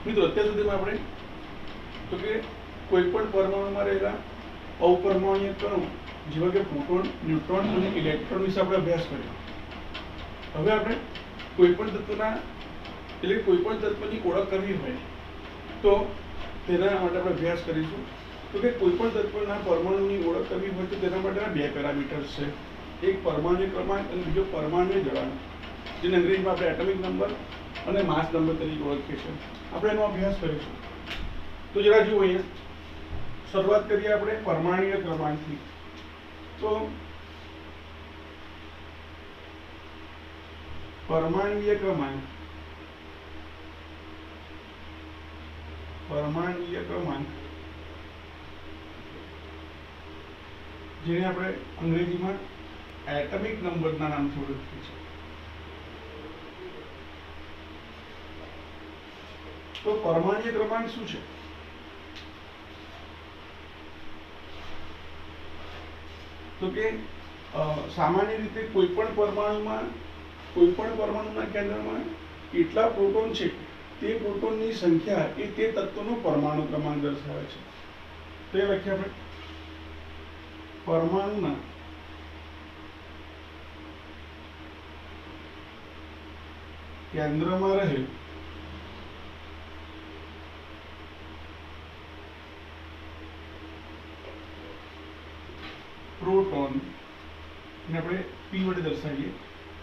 મિત્રો અત્યાર સુધીમાં આપણે તો કે કોઈ પણ પરમાણુમાં રહેલા અપરમાણુય કણો જેવા કે પ્રોટોન, ન્યુટ્રોન અને ઇલેક્ટ્રોન વિશે આપણે અભ્યાસ કર્યો। હવે આપણે કોઈ પણ તત્વના એટલે કોઈ પણ તત્વની ઓળખ કરવી હોય તો તેના માટે આપણે અભ્યાસ કરીશું। તો કે કોઈ પણ તત્વના પરમાણુની ઓળખ કરવી હોય તો તેના માટેના બે પેરામીટર્સ છે, એક પરમાણુ ક્રમાંક અને બીજો પરમાણુ દળાંક, જેને અંગ્રેજીમાં આપણે એટમિક નંબર અને માસ નંબર તરીકે ઓળખીએ છીએ। આપણે એનો અભ્યાસ કરીશું। તો જરા જુઓ અહીંયા શરૂઆત કરીએ આપણે પરમાણ્વીય ક્રમાંકથી। તો પરમાણ્વીય ક્રમાંક જેને આપણે અંગ્રેજીમાં એટમિક નંબરના નામથી ઓળખીએ છીએ। તો પરમાણ્વીય ક્રમાંક શું છે? તો કે સામાન્ય રીતે કોઈ પણ પરમાણુના કેન્દ્રમાં કેટલા પ્રોટોન છે તે પ્રોટોનની સંખ્યા એ તે તત્વનો પરમાણુ ક્રમાંક દર્શાવે છે। તો એ લખીએ આપણે પરમાણુના કેન્દ્રમાં રહેલ પ્રોટોન ને આપણે P વડે દર્શાવીએ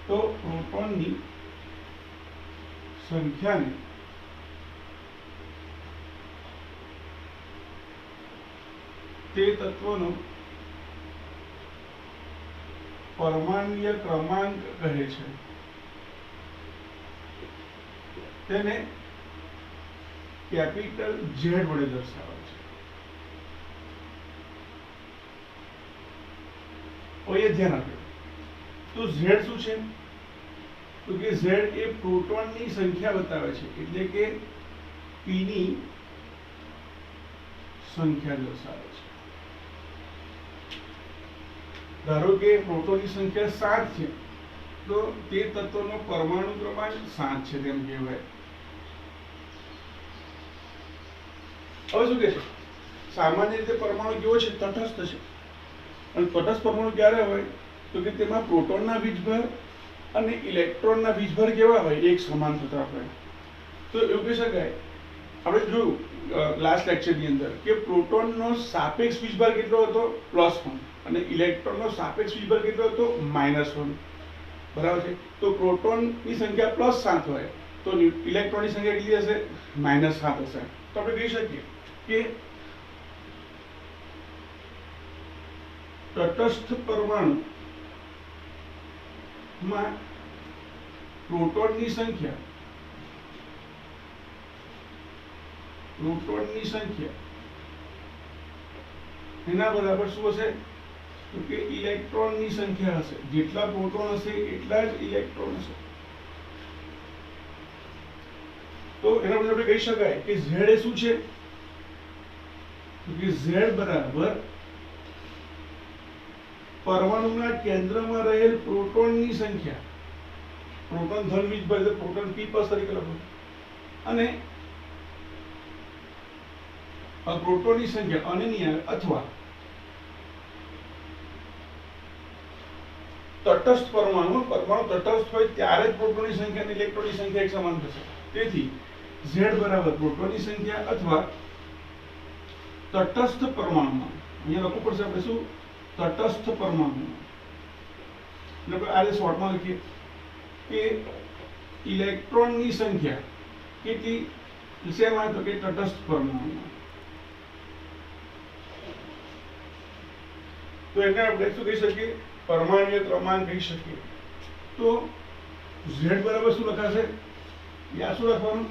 તો પ્રોટોનની સંખ્યાને તે તત્વનો પરમાણ્વીય ક્રમાંક કહે છે। તેને કેપિટલ Z વડે દર્શાવે છે। એ ધ્યાન આપ્યો તો Z શું છે? તો કે Z એ પ્રોટોનની સંખ્યા બતાવે છે, એટલે કે P ની સંખ્યા દર્શાવે છે। ધારો કે પ્રોટોનની સંખ્યા 7 છે તો તે તત્વનો પરમાણુ ક્રમાંક 7 છે તેમ કહેવાય। હવે શું કહે છે? સામાન્ય રીતે પરમાણુ કેવો છે? તટસ્થ છે। અને તટસ્થ પરમાણુ ક્યારે હોય? તો કે તેમાં પ્રોટોનના વીજભાર અને ઇલેક્ટ્રોનના વીજભાર કેવા હોય? એક સમાન થતા હોય। તો એવું કહી શકાય, આપણે જોયું લાસ્ટ લેક્ચરની અંદર કે પ્રોટોનનો સાપેક્ષ વીજભાર કેટલો હતો? +1 અને ઇલેક્ટ્રોનનો સાપેક્ષ વીજભાર કેટલો હતો? -1, બરાબર છે। તો પ્રોટોનની સંખ્યા +7 હોય તો ઇલેક્ટ્રોનની સંખ્યા કેટલી હશે? -7 હશે। તો આપણે કહી શકીએ કે તટસ્થ પરમાણુમાં પ્રોટોનની સંખ્યા એના બરાબર શું હશે? તો કે ઇલેક્ટ્રોનની સંખ્યા હશે। જેટલા પ્રોટોન હશે એટલા જ ઇલેક્ટ્રોન હશે। તો એના પછી આપણે કહી શકાય કે Z એ શું છે? તો કે Z બરાબર પરમાણુના કેન્દ્રમાં રહેલ પ્રોટોનની સંખ્યા, પ્રોટોન ધન વીજભાર એટલે પ્રોટોન P+ તરીકે લખો, અને પ્રોટોનની સંખ્યા અનન્ય અથવા તટસ્થ પરમાણુ તટસ્થ હોય ત્યારે જ પ્રોટોનની સંખ્યા અને ઇલેક્ટ્રોનની સંખ્યા એક સમાન થશે। તેથી Z બરાબર પ્રોટોનની સંખ્યા અથવા તટસ્થ પરમાણુમાં, અહીંયા લખવું પડશે આપણે શું? તટસ્થ પરમાણુમાં, એટલે આ શોર્ટમાં લખીએ કે ઇલેક્ટ્રોનની સંખ્યા કેટલી શેમાં? તો કે તટસ્થ પરમાણુમાં। તો એને આપણે શું કહી શકીએ? પરમાણ્વીય ક્રમાંક કહી શકીએ। તો Z બરાબર શું લખાશે? યા શું લખવાનું?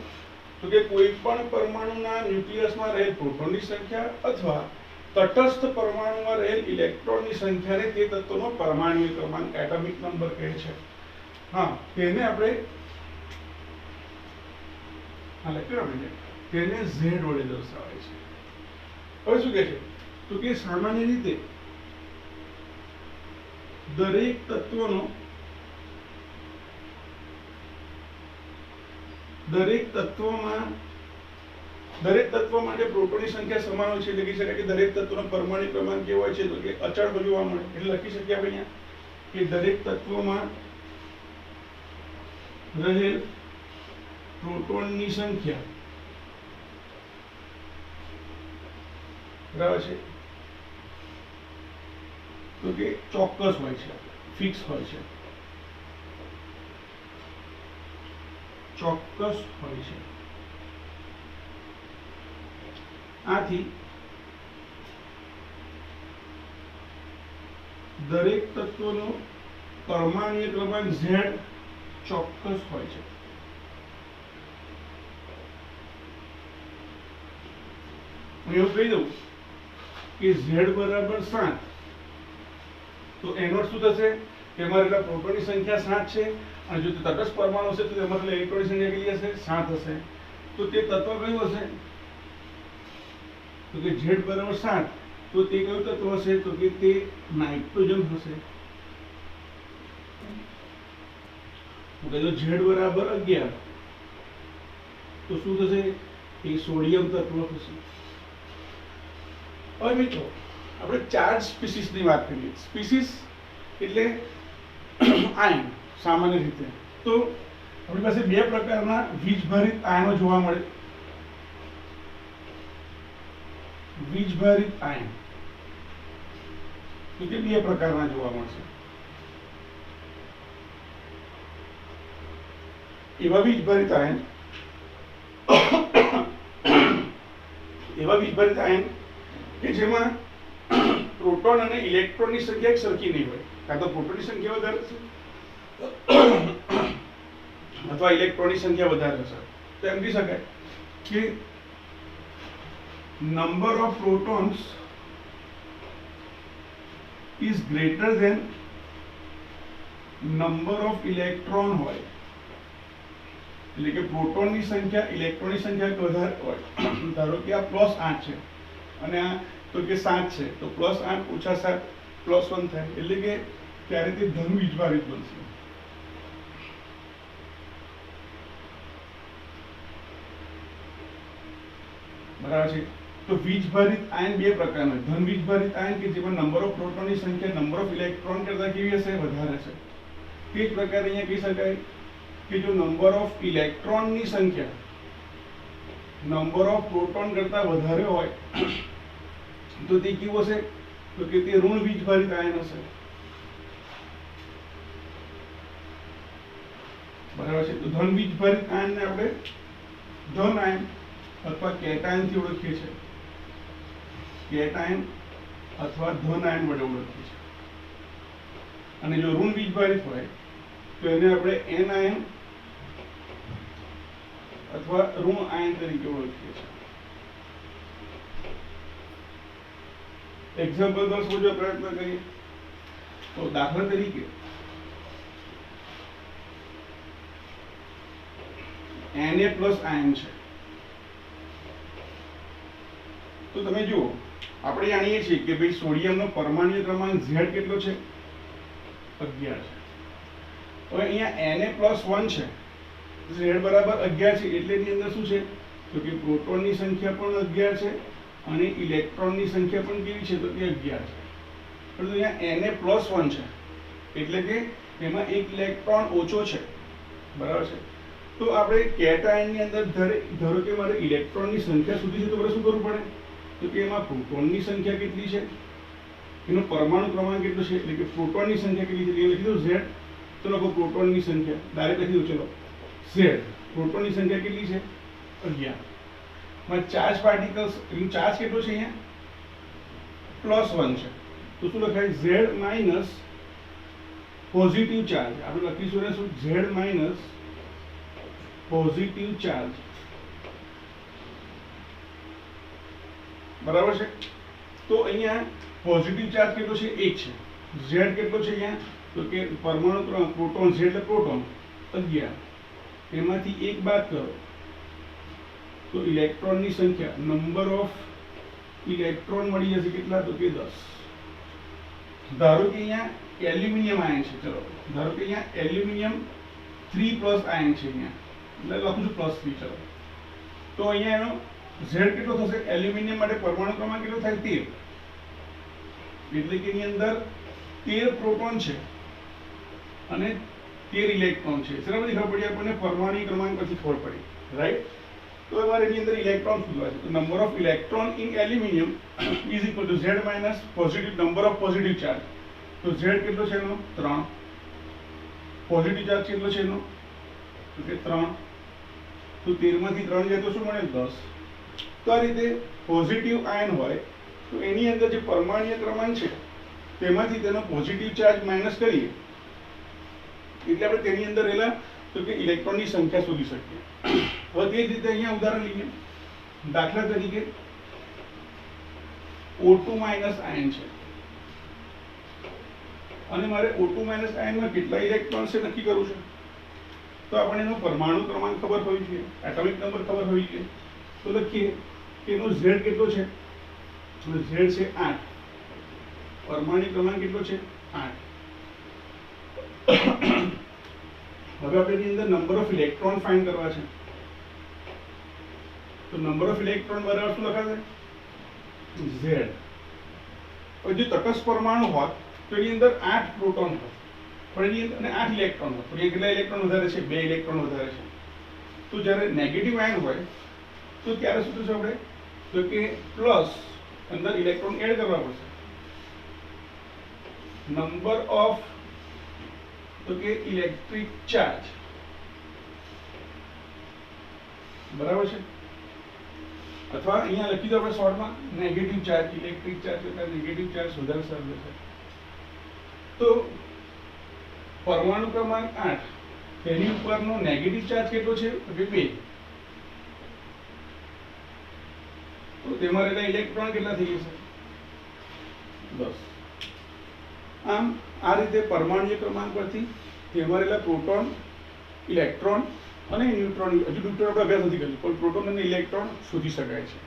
તો કે કોઈ પણ પરમાણુના ન્યુક્લિયસમાં રહેલ પ્રોટોનની સંખ્યા અથવા તટસ્થ પરમાણુમાં રહેલ ઇલેક્ટ્રોનની સંખ્યાને તે તત્વનો પરમાણ્વીય ક્રમાંક એટમિક નંબર કહે છે। હા, તેને આપણે તેને Z વડે દર્શાવાય છે। હવે શું કહે છે? તો કે સામાન્ય રીતે દરેક તત્વમાં દરેક તત્વ માટે પ્રોટોનની સંખ્યા સમાન હોય છે એટલે કહી શકાય કે દરેક તત્વનો પરમાણુ ક્રમાંક કેવો હોય છે તો કે અચળ જોવા મળે એટલે લખી શકીએ આપણે અહીંયા કે દરેક તત્વમાં રહેલ પ્રોટોનની સંખ્યા બરાબર છે તો કે ચોક્કસ હોય છે, ફિક્સ હોય છે, ચોક્કસ હોય છે. આથી દરેક તત્વનો પરમાણ્વીય ક્રમાંક Z ચોક્કસ હોય છે. હું એવું કહી દઉં કે Z બરાબર 7 તો એનો અર્થ શું થશે કે એમાં રહેલા પ્રોટોનની સંખ્યા 7 છે અને જો તટસ્થ પરમાણુ હશે તો તેમાં રહેલા ઇલેક્ટ્રોનની સંખ્યા કેટલી હશે? 7 હશે. તો તે તત્વ કયું હશે? તો કે Z બરાબર 7 તો તે કયું તત્વ હશે? તો કે તે નાઇટ્રોજન હશે. તો કે જો Z બરાબર 11 તો શું થશે? એ સોડિયમ તત્વ થશે. હવે મિત્રો આપણે ચાર્જ સ્પીસીસની વાત કરીએ. સ્પીસીસ એટલે આયન સામાન્ય રીતે તો આપણી પાસે બે પ્રકારના વીજભારિત આયનો જોવા મળે. વીજભારિત આયન તો તે બે પ્રકારના જોવા મળશે. એવા વીજભારિત આયન કે જેમાં પ્રોટોન અને ઇલેક્ટ્રોનની સંખ્યા સરખી નહીં હોય. કાં તો પ્રોટોનની સંખ્યા વધારે છે અથવા ઇલેક્ટ્રોનની સંખ્યા વધારે હશે. તો એમ કહી શકાય કે number of protons is greater than number of electron હોય. એટલે કે પ્રોટોનની સંખ્યા ઇલેક્ટ્રોનની સંખ્યા વધારે હોય. ધારો કે આ +8 છે અને આ તો કે 7 છે તો +8 - 7 +1 થાય એટલે કે ત્યારે તે ધન વીજભારિત બનશે. બરાબર છે. તો વીજભારિત આયન બે પ્રકારના હોય. ધન વીજભારિત આયન કે જેમાં નંબર ઓફ પ્રોટોનની સંખ્યા નંબર ઓફ ઇલેક્ટ્રોન કરતા કેવી હશે? વધારે છે. તે જ પ્રકારે અહીંયા કહી શકાય કે જો નંબર ઓફ ઇલેક્ટ્રોનની સંખ્યા નંબર ઓફ પ્રોટોન કરતા વધારે હોય તો તે કેવું હશે? તો કે તે ઋણ વીજભારિત આયન હશે. બરાબર છે. તો ધન વીજભારિત આયનને આપણે ધન આયન અથવા કેટાયન થી ઓળખીએ છીએ. કેટાયન અથવા ધન આયન વડે ઓળખીએ છીએ. અને જો ઋણ વીજભારિત હોય તો એને આપણે એન આયન અથવા ઋણ આયન તરીકે ઓળખીએ છીએ. એક્ઝામ્પલ પર સમજવા પ્રયત્ન કરીએ તો દાખલા તરીકે Na+ આયન છે. તો તમે જુઓ આપણે જાણીએ છીએ કે ભાઈ સોડિયમનો પરમાણુ ક્રમાંક Z કેટલો છે? 11 છે. હવે અહીંયા Na+1 છે, Z બરાબર 11 છે એટલે એની અંદર શું છે? તો કે પ્રોટોનની સંખ્યા પણ 11 છે અને ઇલેક્ટ્રોનની સંખ્યા પણ કેવી છે? તો કે 11 છે. પરંતુ અહીંયા Na+1 છે એટલે કે એમાં એક ઇલેક્ટ્રોન ઓછો છે. બરાબર છે. તો આપણે કેટાયનની અંદર ધારો કે મારે ઇલેક્ટ્રોનની સંખ્યા સુધી છે તો આપણે શું કરવું પડે? તો કે એમાં પ્રોટોનની સંખ્યા કેટલી છે, એનો પરમાણુ ક્રમાંક કેટલો છે, એટલે કે પ્રોટોનની સંખ્યા કેટલી છે એ લખી દો Z. તો લખો પ્રોટોનની સંખ્યા ડાયરેક્ટ લખી દો. ચલો Z પ્રોટોનની સંખ્યા કેટલી છે? 11. માં ચાર્જ પાર્ટિકલ્સ એનો ચાર્જ કેટલો છે? અહીંયા +1 છે. તો શું લખાય? Z minus positive charge. આપણે લખીશું ને શું? Z minus positive charge. બરાબર છે. તો અહીંયા પોઝિટિવ ચાર્જ કેટલો છે? 1 છે. Z કેટલો છે અહીંયા? તો કે પરમાણુ પ્રોટોન Z એટલે પ્રોટોન 11, એમાંથી 1 બાદ કરો તો ઇલેક્ટ્રોનની સંખ્યા નંબર ઓફ ઇલેક્ટ્રોન મળી જશે કેટલા? તો કે 10. ધારો કે અહીંયા એલ્યુમિનિયમ આયન છે. ચલો ધારો કે અહીંયા એલ્યુમિનિયમ 3+ આયન છે. અહીંયા એટલે લખું છું +3. ચલો તો અહીંયા એનો ઝેડ કેટલો થશે? એલ્યુમિનિયમ માટે પરમાણુ ક્રમાંક કેટલો થાય? 13. એટલે કે એની અંદર 13 પ્રોટોન છે અને 13 ઇલેક્ટ્રોન છે. શેના પરથી ખબર પડી આપણને? પરમાણુ ક્રમાંક પરથી ખબર પડી, રાઈટ? તો અમારે એની અંદર ઇલેક્ટ્રોન શોધવા છે. તો number of electron in aluminium is equal to Z minus positive number of positive charge. તો ઝેડ કેટલો છે એનો? 3. પોઝિટિવ ચાર્જ કેટલો છે એનો? તો કે 3. તો 13 માંથી 3 જાય તો શું મળે? 10. તો આ રીતે પોઝિટિવ આયન હોય તો એની અંદર જે પરમાણ્વીય ક્રમાંક છે તેમાંથી તેનો પોઝિટિવ ચાર્જ માઇનસ કરીએ એટલે આપણે તેની અંદર રહેલા તો કે ઇલેક્ટ્રોનની સંખ્યા શોધી શકીએ. હવે તે જ રીતે અહીંયા ઉદાહરણ લઈએ. દાખલા તરીકે O2 માઇનસ આયન છે અને મારે O2 માઇનસ આયનમાં કેટલા ઇલેક્ટ્રોન છે નક્કી કરવું છે. તો આપણે એનો પરમાણુ ક્રમાંક ખબર હોવી જોઈએ, એટોમિક નંબર ખબર હોવી જોઈએ. તો લખીએ કે એનો ઝેડ કેટલો છે? ઝેડ છે 8. પરમાણુ ક્રમાંક કેટલો છે? 8. હવે આપણે એની અંદર નંબર ઓફ ઇલેક્ટ્રોન ફાઇન્ડ કરવા છે. તો નંબર ઓફ ઇલેક્ટ્રોન બરાબર શું લખાશે? ઝેડ. હવે જો તટસ્થ પરમાણુ હોત તો એની અંદર 8 પ્રોટોન હોત પણ એની અંદર 8 ઇલેક્ટ્રોન હોત. તો એ કેટલા ઇલેક્ટ્રોન વધારે છે? 2 ઇલેક્ટ્રોન વધારે છે. તો જ્યારે નેગેટિવ આયન હોય તો ત્યારે શું થશે? આપણે તો કે પ્લસ અંદર ઇલેક્ટ્રોન એડ કરવા પડશે. નંબર ઓફ તો કે ઇલેક્ટ્રિક ચાર્જ બરાબર છે. અથવા અહીંયા લખી દો આપણે શોર્ટમાં નેગેટિવ ચાર્જ. ઇલેક્ટ્રિક ચાર્જ કરતા નેગેટિવ ચાર્જ વધારે સારું છે. તો પરમાણુ ક્રમાંક 8 તેની ઉપરનો નેગેટિવ ચાર્જ કેટલો છે? તો કે 2. તો તેમાં રહેલા ઇલેક્ટ્રોન કેટલા થઈ જશે? 10. આમ આ રીતે પરમાણુ ક્રમાંક પરથી તેમાં રહેલા પ્રોટોન, ઇલેક્ટ્રોન અને ન્યુટ્રોન, હજુ ન્યુટ્રોન આપણે અભ્યાસ નથી કર્યો પણ પ્રોટોન અને ઇલેક્ટ્રોન શોધી શકાય છે.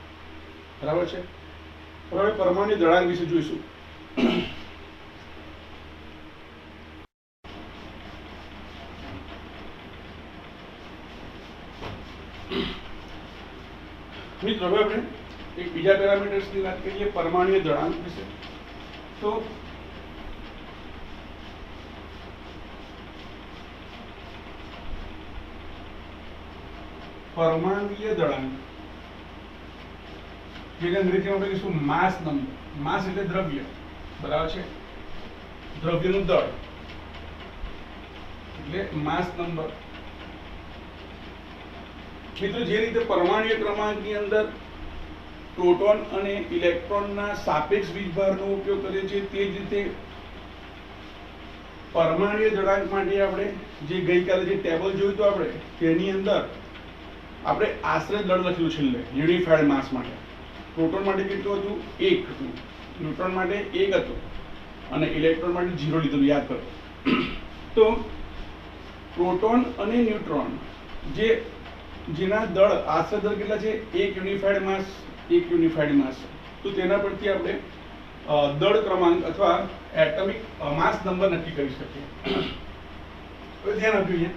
બરાબર છે. હવે પરમાણુ દળાંક વિશે જોઈશું. મિત્રો હવે આપણે એક બીજા પેરામીટર્સની વાત કરીએ પરમાણુ દળાંક વિશે. તો પરમાણ્વીય દળાંક જેને અંગ્રેજીમાં આપણે કહીશું માસ નંબર. માસ એટલે દ્રવ્ય, બરાબર છે. દ્રવ્યનું દળ એટલે માસ નંબર. મિત્રો જે રીતે પરમાણ્વીય ક્રમાંકની અંદર પ્રોટોન અને ઇલેક્ટ્રોનના સાપેક્ષ વીજભારનો ઉપયોગ કરીએ છીએ તે જ રીતે પરમાણ્વીય દળાંક માટે આપણે જે ગઈકાલે જે ટેબલ જોયું હતું આપણે તેની અંદર આપણે આશરે દળ લખ્યું છેલ્લે યુનિફાઈડ માસ માટે. પ્રોટોન માટે કેટલું હતું? 1 હતું. ન્યુટ્રોન માટે 1 હતું અને ઇલેક્ટ્રોન માટે 0 લીધું, યાદ કરો. તો પ્રોટોન અને ન્યુટ્રોન જેના દળ આશરે દળ કેટલા છે? 1 યુનિફાઈડ માસ, 1 યુનિફાઈડ માસ. તો તેના પરથી આપણે દળ ક્રમાંક અથવા એટમિક માસ નંબર નક્કી કરી શકીએ. હવે ધ્યાન આપજો.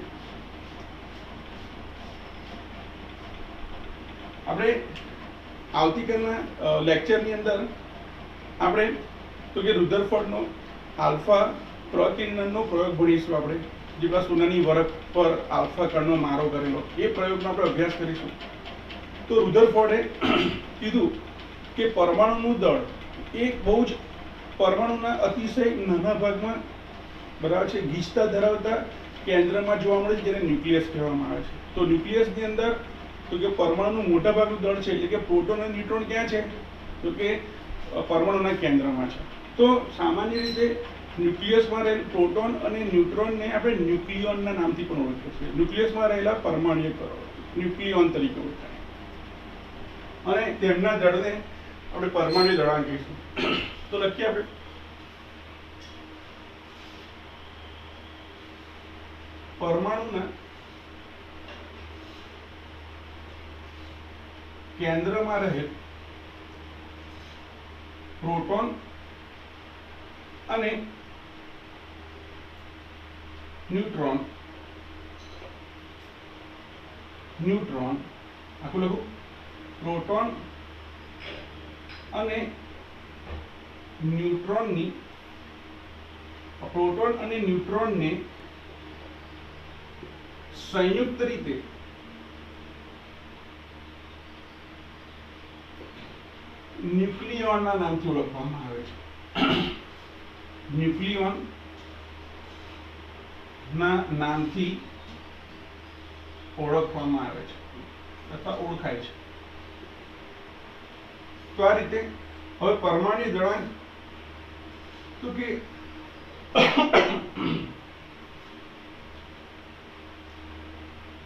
આપણે આવતીકાલના લેક્ચરની અંદર આપણે તો કે રુધરફોર્ડનો આલ્ફા પ્રકિરણનો પ્રયોગ ભણીશું. આપણે જેવા સોનાની વરખ પર આલ્ફા કણનો મારો કરેલો એ પ્રયોગનો આપણે અભ્યાસ કરીશું. તો રુધરફોર્ડે કીધું કે પરમાણુનું દળ એ બહુ જ પરમાણુના અતિશય નાના ભાગમાં, બરાબર છે, ગીચતા ધરાવતા કેન્દ્રમાં જોવા મળે છે જેને ન્યુક્લિયસ કહેવામાં આવે છે. તો ન્યુક્લિયસની અંદર તો કે પરમાણુનું મોટા ભાગનું દળ છે એટલે કે પ્રોટોન અને ન્યુટ્રોન ક્યાં છે? તો કે પરમાણુના કેન્દ્રમાં છે. તો સામાન્ય રીતે ન્યુક્લિયસમાં રહેલ પ્રોટોન અને ન્યુટ્રોનને આપણે ન્યુક્લિયોનના નામથી પણ ઓળખીએ છીએ. ન્યુક્લિયસમાં રહેલા પરમાણ્વીય કણો ન્યુક્લિયોન તરીકે ઓળખાય અને તેમના દળને આપણે પરમાણ્વીય દળાંક કહીશું. તો લખીએ આપણે પરમાણુના કેન્દ્રમાં રહેલ પ્રોટોન અને ન્યુટ્રોન આખું લખું પ્રોટોન અને ન્યુટ્રોનની પ્રોટોન અને ન્યુટ્રોનને સંયુક્ત રીતે ન્યુક્લિયોનના નામથી ઓળખવામાં આવે છે. ન્યુક્લિયોન ના નામથી ઓળખવામાં આવે છે અથવા ઓળખાય છે. તો આ રીતે હવે પરમાણુ દળાંક તો કે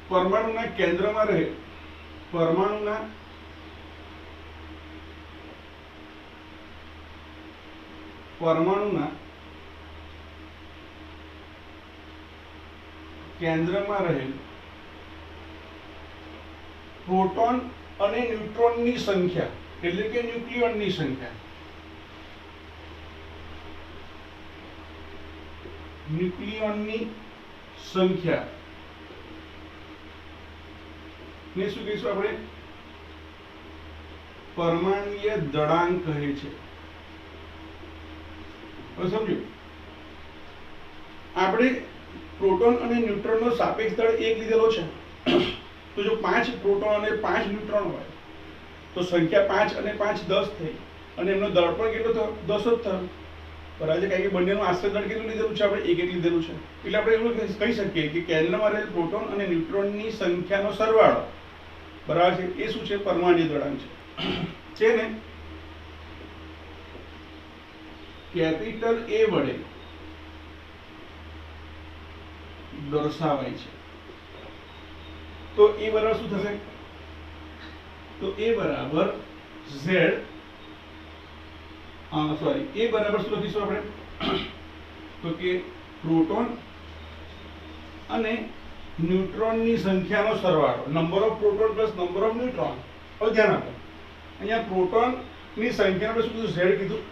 પરમાણુના કેન્દ્રમાં રહે પરમાણુના કેન્દ્રમાં રહેલ પ્રોટોન અને ન્યુટ્રોનની સંખ્યા એટલે કે ન્યુક્લિયોનની સંખ્યા ને શું કહીશું આપણે પરમાણ્વીય દળાંક કહે છે. હવે સમજો આપણે પ્રોટોન અને ન્યુટ્રોનનો સાપેક્ષ દળ 1 લીધેલો છે. તો જો 5 પ્રોટોન અને 5 ન્યુટ્રોન હોય તો સંખ્યા 5 અને 5 10 થઈ અને એમનો દળ પણ કેટલો થયો 10 જ થયો બરાબર છે. કારણ કે બંનેનું આશ્રય દળ કેટલું લીધેલું છે આપણે 1 લીધેલું છે. એટલે આપણે એવું કહી શકીએ કે કેન્દ્રમાં રહેલ પ્રોટોન અને ન્યુટ્રોનની સંખ્યાનો સરવાળો બરાબર છે એ શું છે પરમાણ્વીય દળાંક છે ને કેપિટલ A વડે દર્શાવાય છે. તો A બરાબર શું થશે તો A બરાબર Z સોરી A બરાબર શું લખીશું આપણે તો કે પ્રોટોન અને ન્યુટ્રોનની સંખ્યાનો સરવાળો number of proton plus number of neutron. હવે ધ્યાન આપો અહીંયા પ્રોટોનની સંખ્યા આપણે શું કીધું Z કીધું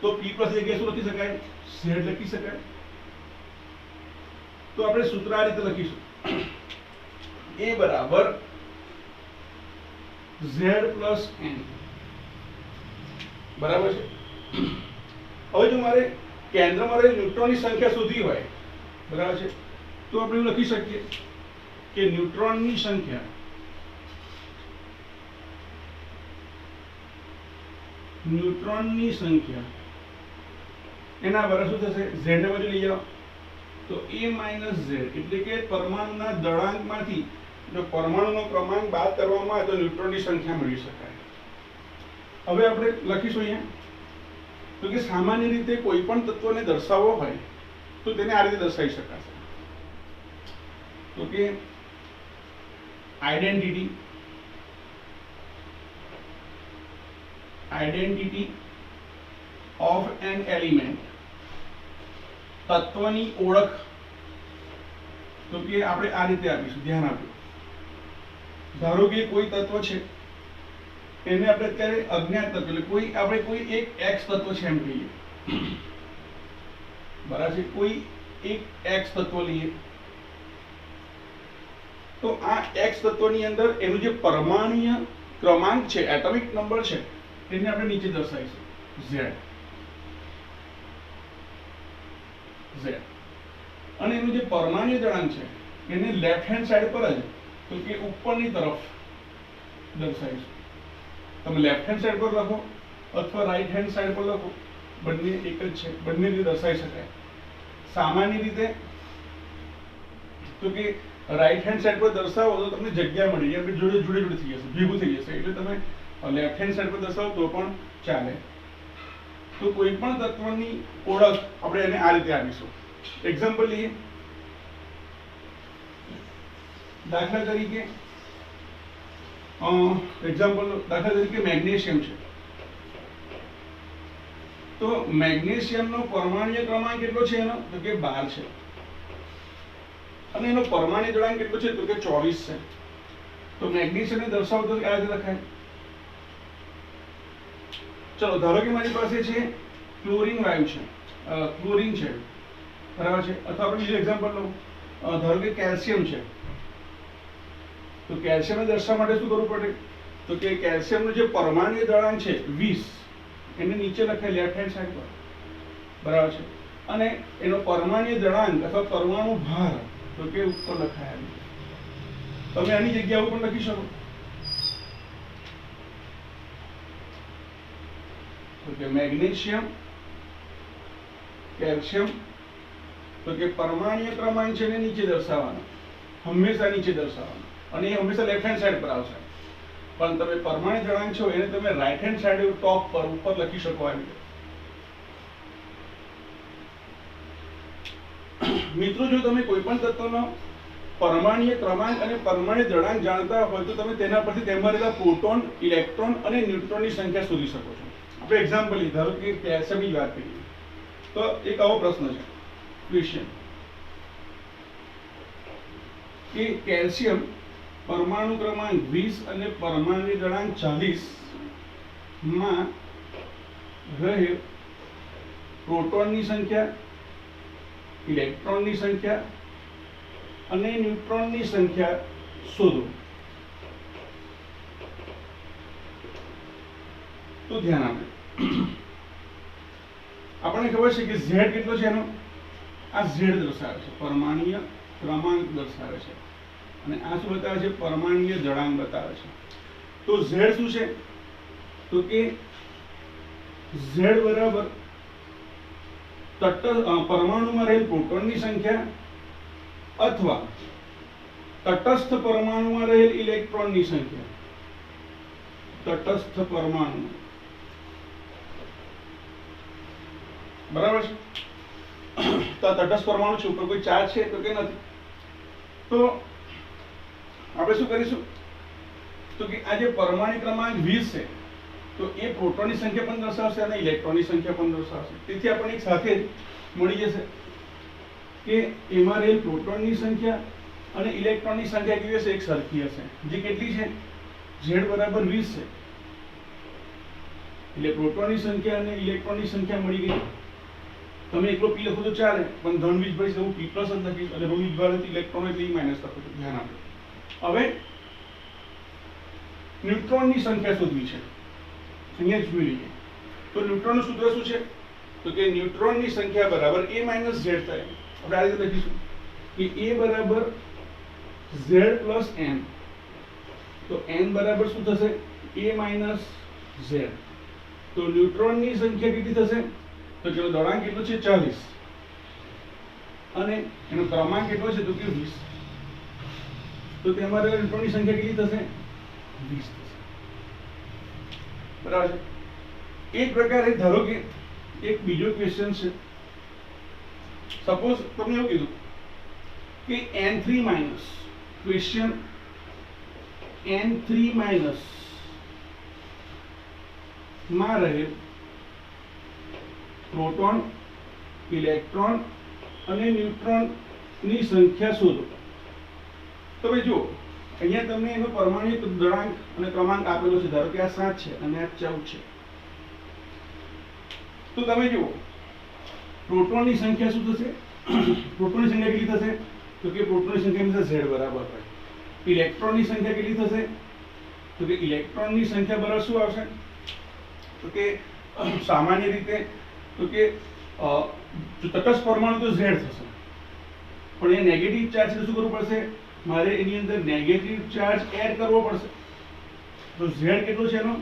તો P પ્લસ જગ્યાએ શું લખી શકાય Z લખી શકાય. તો આપણે સૂત્ર આ રીતે લખીશું A બરાબર Z પ્લસ N બરાબર છે. હવે જો મારે કેન્દ્રમાં રહેલ ન્યુટ્રોનની સંખ્યા શોધવી હોય બરાબર છે તો આપણે એવું લખી શકીએ કે ન્યુટ્રોનની સંખ્યા એના બરાબર શું થશે Z ને બાજુ લઈ જાઓ તો A માઇનસ Z એટલે કે પરમાણુના દળાંકમાંથી જો પરમાણુનો ક્રમાંક બાદ કરવામાં આવે તો ન્યુટ્રોનની સંખ્યા મેળવી શકાય. હવે આપણે લખીશું અહીંયા તો કે સામાન્ય રીતે કોઈ પણ તત્વને દર્શાવવો હોય તો તેને આ રીતે દર્શાવી શકાશે તો કે આઈડેન્ટિટી ઓફ એન એલિમેન્ટ તત્વની ઓળખ તો કે આપણે આ રીતે આપીશું. ધ્યાન આપજો ધારો કે કોઈ તત્વ છે એને આપણે અત્યારે અજ્ઞાત તત્વ એટલે કોઈ એક x તત્વ છે એમ કહીએ બરાબર છે. કોઈ એક x તત્વ લઈએ તો આ x તત્વની અંદર એનું જે પરમાણુય ક્રમાંક છે એટોમિક નંબર છે એને આપણે નીચે દર્શાવીશું Z અને એનું જે પરમાણુય દળાંક છે એને લેફ્ટ હેન્ડ સાઈડ પર જ તો કે ઉપરની તરફ દર્શાવીશું. તમે લેફ્ટ હેન્ડ સાઈડ પર લખો અથવા રાઈટ હેન્ડ સાઈડ પર લખો બંને એક જ છે બંને રીતે દર્શાવી શકાય. સામાન્ય રીતે તો કે રાઈટ હેન્ડ સાઈડ પર દર્શાવો તો તમને જગ્યા મળી જાય જોડે જોડે થઈ જશે ભેગું થઈ જશે એટલે તમે લેફ્ટ હેન્ડ સાઈડ પર દર્શાવો તો પણ ચાલે. તો કોઈ પણ તત્વની ઓળખ આપણે એને આ રીતે આપીશું. એક્ઝામ્પલ લઈએ દાખલા તરીકે મેગ્નેશિયમ છે તો મેગ્નેશિયમનો પરમાણુય ક્રમાંક કેટલો છે એનો તો કે 12 છે અને એનો પરમાણુય દળાંક કેટલો છે તો કે 24 છે. તો મેગ્નેશિયમને દર્શાવતો આ રીતે લખાય. ચલો ધારો કે મારી પાસે છે ક્લોરીન વાયુ છે ક્લોરીન છે બરાબર છે અથવા આપણે બીજું એક્ઝામ્પલ લઉં ધારો કે કેલ્શિયમ છે તો કેલ્શિયમને દર્શાવવા માટે શું કરવું પડે તો તો કે કેલ્શિયમનું જે પરમાણ્વીય દળાંક છે 20 એને નીચે લખાય લેફ્ટ હેન્ડ સાઈડ પર, બરાબર છે, અને એનો પરમાણ્વીય દળાંક અથવા પરમાણુ ભાર તો કે ઉપર લખાય. તમે આની જગ્યા ઉપર લખી શકો તો કે મેગ્નેશિયમ, કેલ્શિયમ, તો કે પરમાણ્વીય ક્રમાંક છે એને નીચે દર્શાવવાનો, હંમેશા નીચે દર્શાવવાનો, અને એ હંમેશા લેફ્ટ હેન્ડ સાઈડ પર આવશે. પણ તમે પરમાણ્વીય દળાંક છો એને તમે રાઈટ હેન્ડ સાઈડ ટોપ પર ઉપર લખી શકો આવી રીતે. મિત્રો, જો તમે કોઈ પણ તત્વનો પરમાણ્વીય ક્રમાંક અને પરમાણ્વીય દળાંક જાણતા હોય તો તમે તેના પરથી તેમાં રહેલા પ્રોટોન, ઇલેક્ટ્રોન અને ન્યુટ્રોનની સંખ્યા શોધી શકો છો. આપણે એક્ઝામ્પલ લઈએ, ધારો કે કેલ્શિયમની વાત કરીએ તો એક આવો પ્રશ્ન છે ક્વેશ્ચન કે કેલ્શિયમ પરમાણુ ક્રમાંક 20 અને પરમાણ્વીય દળાંક 40 માં રહે પ્રોટોનની સંખ્યા, ઇલેક્ટ્રોનની સંખ્યા અને ન્યુટ્રોનની સંખ્યા શોધો. તો ધ્યાન આપો, આપણને ખબર છે કે Z કેટલો છે એનો, આ Z દર્શાવે છે, પરમાણ્વીય ક્રમાંક દર્શાવે છે, અને આ શું બતાવે છે, પરમાણ્વીય દળાંક બતાવે છે. તો Z શું છે, તો કે Z બરાબર પરમાણુમાં રહેલ પ્રોટોનની સંખ્યા અથવા તટસ્થ પરમાણુમાં રહેલ ઇલેક્ટ્રોનની સંખ્યા. તટસ્થ પરમાણુ, બરાબર છે. તો આ તટસ્થ પરમાણુ છે, ઉપર કોઈ ચાર્જ છે તો કે નથી. તો આપણે શું કરીશું તો કે આ જે પરમાણુ ક્રમાંક 20 છે તો એ પ્રોટોનની સંખ્યા પણ દર્શાવશે અને ઇલેક્ટ્રોનની સંખ્યા પણ દર્શાવશે. તેથી આપણને એક સાથે જ મળી જશે કે એમાં રહેલ પ્રોટોનની સંખ્યા અને ઇલેક્ટ્રોનની સંખ્યા કેવી હશે, એક સરખી હશે. જે કેટલી છે, Z બરાબર 20 છે, એટલે પ્રોટોનની સંખ્યા અને ઇલેક્ટ્રોનની સંખ્યા મળી ગઈ. તમે એકલો P લખો તો ચાલે, પણ ધન વીજભાર હું P+ જ લખીશ, અને ઋણ વીજભાર ઇલેક્ટ્રોન એટલે E- લખો તો ધ્યાન આપો. હવે ન્યુટ્રોનની સંખ્યા શોધવી છે, અહીંયા જોઈ લઈએ. તો ન્યુટ્રોનનું સૂત્ર શું છે, તો કે ન્યુટ્રોનની સંખ્યા બરાબર A - Z થાય. આપણે આ રીતે લખીશું કે A બરાબર Z + N. તો N બરાબર શું થશે, A - Z. તો ન્યુટ્રોનની સંખ્યા કેટલી થશે, તો કે દળાંક કેટલો છે 40 અને એનો ક્રમાંક કેટલો છે તો કે 20. તો તેમાં ન્યુટ્રોનની સંખ્યા કેટલી થશે, 20 થશે, બરાબર છે. એક પ્રકારે ધારો કે એક બીજો ક્વેશ્ચન છે, સપોઝ તમને એવું કીધું કે N3- ક્વેશ્ચન N3- માં રહે પ્રોટોન, ઇલેક્ટ્રોન અને ન્યુટ્રોનની સંખ્યા શોધો. તમે જુઓ અહીંયા તમને એનો પરમાણુ દળાંક અને ક્રમાંક આપેલો છે. ધારો કે આ 7 છે અને આ 14 છે. તો તમે જુઓ પ્રોટોનની સંખ્યા શું થશે, પ્રોટોનની સંખ્યા કેટલી થશે, તો કે પ્રોટોનની સંખ્યા Z બરાબર હોય. ઇલેક્ટ્રોનની સંખ્યા કેટલી થશે, તો કે ઇલેક્ટ્રોનની સંખ્યા બરાબર શું આવશે, તો કે સામાન્ય રીતે તો કે જો તટસ્થ પરમાણુ તો Z થશે, પણ એ નેગેટિવ ચાર્જ છે તો શું કરવું પડશે, મારે એની અંદર નેગેટિવ ચાર્જ એડ કરવો પડશે. તો Z કેટલો છે એનો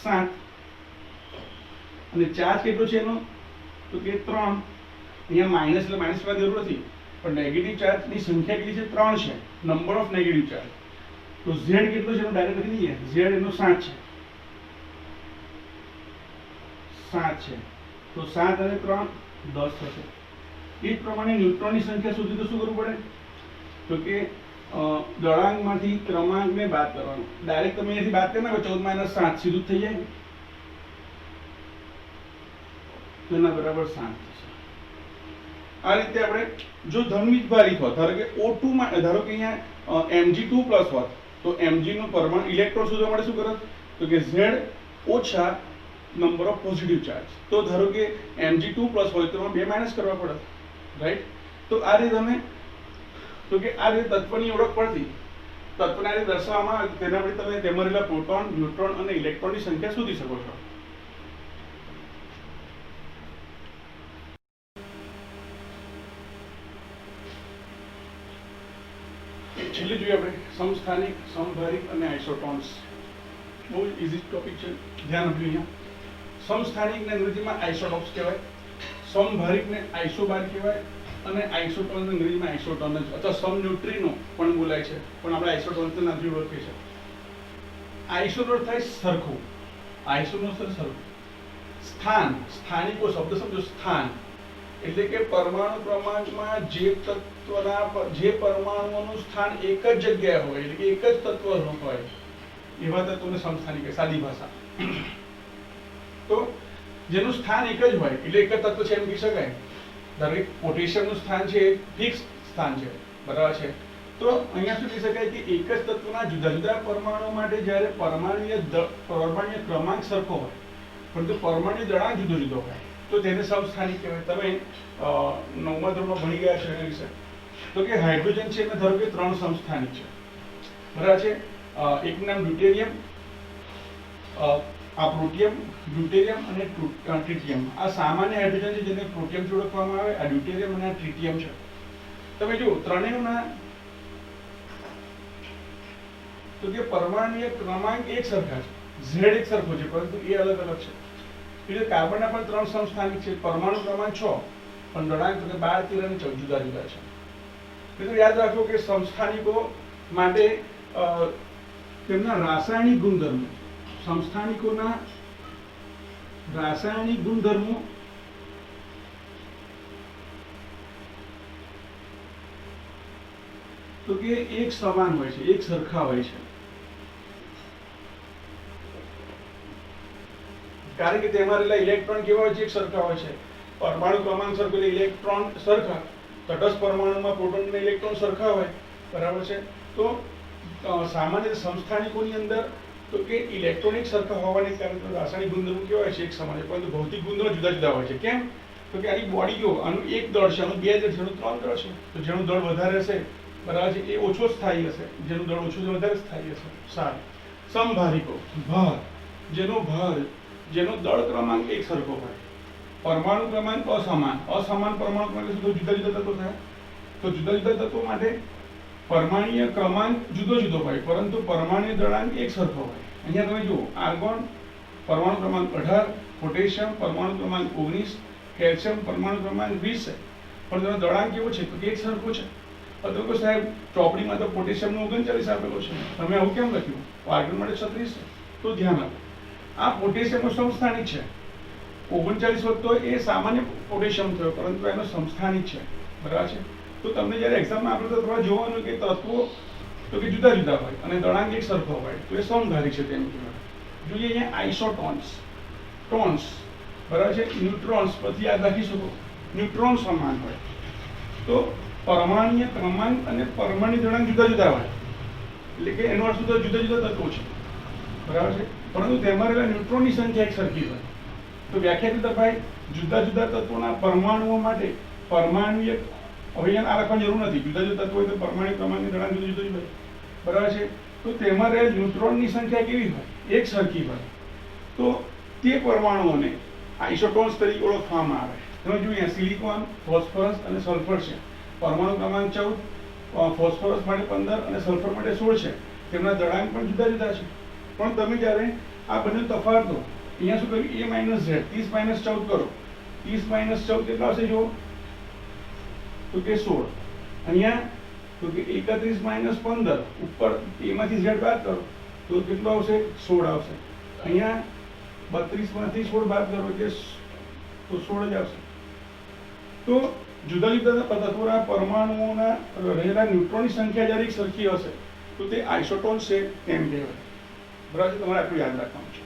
7 અને ચાર્જ કેટલો છે એનો તો કે 3. અહીંયા માઇનસ એટલે માઇનસ કરવા જરૂર નથી, પણ નેગેટિવ ચાર્જની સંખ્યા કેટલી છે, 3 છે, નંબર ઓફ નેગેટિવ ચાર્જ. તો Z કેટલો છે એનો ડાયરેક્ટ લખી દઈએ, Z એનો 7 છે, 7 છે. તો 7 અને 3 10 થશે. એ જ પ્રમાણે ન્યુટ્રોનની સંખ્યા શોધી તો શું કરવું પડે, તો કે દળાંકમાંથી ક્રમાંકને બાદ કરવાનો. ડાયરેક્ટ તમે અહીંયાથી બાદ કરી નાખો 14 - 7 સીધું જ થઈ જાય, તો એના બરાબર 7 થશે. આ રીતે આપણે જો ધનવીજભારિત હોત, ધારો કે O2 માં, ધારો કે અહીંયા Mg2+ હોત તો Mg નો પરમાણુ ઇલેક્ટ્રોન શોધવા માટે શું કરત, તો કે Z ઓછા નંબર ઓફ પોઝિટિવ ચાર્જ. તો ધારો કે Mg2+ હોય તો 2 માઇનસ કરવા પડે, રાઈટ. તો આ રીતે તમે તો કે આ રીતે તત્વની ઓળખ પરથી તત્વને આ રીતે દર્શાવવામાં આવે તેના પર તમે તેમાં રહેલા પ્રોટોન, ન્યુટ્રોન અને ઇલેક્ટ્રોનની સંખ્યા શોધી શકો છો. છેલ્લે જોઈએ આપણે સમસ્થાનિક, સમભારિક અને આઇસોટોન્સ. બહુ ઇઝી ટોપિક છે, ધ્યાન આપજો. અહીંયા સમસ્થાનિકને અંગ્રેજીમાં આઇસોટોપ્સ કહેવાય, સમભારિકને આઇસોબાર કહેવાય અને આઇસોટોન્સ અંગ્રેજીમાં આઇસોટોન અથવા સમન્યુટ્રિનો પણ બોલાય છે, પણ આપણે આઇસોટોન્સના નામથી ઓળખીએ છીએ. આઇસોનો થાય સરખું, આઇસોનો સરખું. સ્થાન, સ્થાનિકો શબ્દ સમજો. સ્થાન એટલે કે પરમાણુ ક્રમાંકમાં જે તત્વના જે પરમાણુઓનું સ્થાન એક જ જગ્યાએ હોય, એટલે કે એક જ તત્વ હોય એવા તત્વોને સમસ્થાનિક કહે, સાદી ભાષા. તો જેનું સ્થાન એક જ હોય એટલે એક જ તત્વ છે એમ કહી શકાય. ધારો કે પોટેશિયમનું સ્થાન છે એ ફિક્સ સ્થાન છે, બરાબર છે. તો અહીંયા શું કહી શકાય કે એક જ તત્વના જુદા જુદા પરમાણુ માટે જ્યારે પરમાણ્વીય ક્રમાંક સરખો હોય પરંતુ પરમાણ્વીય દળાંક જુદો જુદો હોય તો તેને સમસ્થાનિક કહેવાય. તમે 9મા ધોરણમાં ભણી ગયા છો એના વિશે. તો કે હાઇડ્રોજન છે એમાં ધારો કે 3 સમસ્થાનિક છે, બરાબર છે. એકનું નામ ડ્યુટેરિયમ, આ પ્રોટિયમ, ડ્યુટેરિયમ અને ટ્રિટિયમ. આ સામાન્ય હાઇડ્રોજન છે જેને પ્રોટિયમ ઓળખવામાં આવે. આ ડ્યુટેરિયમ અને આ ટ્રિટિયમ છે. તમે જુઓ ત્રણેયના તો કે પરમાણ્વીય ક્રમાંક એક સરખા છે, ઝેડ એક સરખો છે પરંતુ એ અલગ અલગ છે. એટલે કાર્બનના પણ 3 સમસ્થાનિક છે, પરમાણુ ક્રમાંક 6 પણ દળાંક તો કે 12, 13 અને 14 જુદા જુદા છે. મિત્રો યાદ રાખો કે સમસ્થાનિકો માટે તેમના રાસાયણિક ગુણધર્મો, સમસ્થાનિકોના રાસાયણિક ગુણધર્મો તો કે એક સમાન હોય છે, એક સરખા હોય છે. કારણ કે તેમાં રહેલા ઇલેક્ટ્રોન કેવા હોય છે? એક સરખા હોય છે. પરમાણુ ક્રમાંક સરખો એટલે ઇલેક્ટ્રોન સરખા. તટસ્થ પરમાણુમાં પ્રોટોન અને ઇલેક્ટ્રોન સરખા હોય, બરાબર છે. તો સામાન્ય સમસ્થાનિકોની અંદર તો કે ઇલેક્ટ્રોનિક સરખા હોવાને કારણે રાસાયણિક ગુણધર્મો કેવા હોય છે? એક સમાન, પરંતુ ભૌતિક ગુણધર્મો જુદા જુદા હોય છે. કેમ? તો કે આની બોડી જો આનું એક દળ છે, આનું 2 દળ છે, આનું 3 દળ છે. તો જેનું દળ વધારે હશે, બરાબર છે, એ ઓછો સ્થાયી હશે, જેનું દળ ઓછું છે વધારે સ્થાયી હશે. સારું. સમભારિકો, ભાર, જેનો દળ ક્રમાંક એક સરખો હોય, પરમાણુ ક્રમાંક અસમાન. અસમાન પરમાણુ ક્રમાંક જુદા જુદા તત્વો થાય. તો જુદા જુદા તત્વો માટે પરમાણ્વીય ક્રમાંક જુદો જુદો હોય પરંતુ પરમાણ્વીય દળાંક એક સરખો હોય. અહીંયા તમે જુઓ આર્ગોન પરમાણુ ક્રમાંક 18, પોટેશિયમ પરમાણુ ક્રમાંક 19, કેલ્શિયમ પરમાણુ ક્રમાંક 20 છે, પણ તેનો દળાંક કેવો છે? તો કે એક સરખો છે. તો સાહેબ ચોપડીમાં તો પોટેશિયમનો 39 આપેલો છે, તમે આવું કેમ લખ્યું? આર્ગોન માટે 36 છે. તો ધ્યાન આપો, આ પોટેશિયમનો સમસ્થાનિક છે. 39 હોત તો એ સામાન્ય પોટેશિયમ થયો, પરંતુ એનો સમસ્થાનિક છે, બરાબર છે. તો તમને જ્યારે એક્ઝામમાં આપણે તો થોડા જોવાનું કે તત્વો તો કે જુદા જુદા હોય અને દળાંક એક સરખો હોય તો એ સમભારિક છે તેમ કહેવાય. જોઈએ અહીંયા આઇસોટોન્સ, ટોન્સ, બરાબર છે. ન્યુટ્રોન્સ પછી યાદ રાખી શકો, ન્યુટ્રોન સમાન હોય. તો પરમાણ્વીય ક્રમાંક અને પરમાણ્વીય દળાંક જુદા જુદા હોય, એટલે કે એનો અર્થ જુદા જુદા તત્વો છે, બરાબર છે. પરંતુ તેમાં રહેલા ન્યુટ્રોનની સંખ્યા એક સરખી હોય. તો વ્યાખ્યા ભાઈ જુદા જુદા તત્વોના પરમાણુઓ માટે પરમાણ્વીય, હવે આ લખવાની જરૂર નથી, જુદા જુદા તત્વો હોય તો પરમાણ્વીય ક્રમાંકની દળાંક જુદું જુદું હોય, બરાબર છે. તો તેમાં રહેલ ન્યુટ્રોનની સંખ્યા કેવી હોય? એક સરખી હોય. તો તે પરમાણુઓને આઇસોટોન્સ તરીકે ઓળખવામાં આવે. તમે જોઈએ સિલિકોન, ફોસ્ફરસ અને સલ્ફર છે. પરમાણુ ક્રમાંક 14, ફોસ્ફરસ માટે 15 અને સલ્ફર માટે 16 છે. તેમના દળાંક પણ જુદા જુદા છે. પણ તમે જ્યારે આ બંને તફાવત દો, અહીંયા શું કર્યું? a - z, 30 - 14 કરો. 30 - 14 કેટલા આવશે? જો તો કે 16. અહીંયા તો કે 31 - 15 ઉપર a માંથી z બાદ કરો તો કેટલો આવશે? 16 આવશે. અહીંયા 32 માંથી 16 બાદ કરો એટલે તો 16 જ આવશે. તો જુદા જુદા તત્વોના પરમાણુઓના રહેલા ન્યુટ્રોનની સંખ્યા જ્યારે એક સરખી હશે તો તે આઇસોટોન છે તેમ કહેવાય, બરાબર છે. તમારે આટલું યાદ રાખવાનું છે.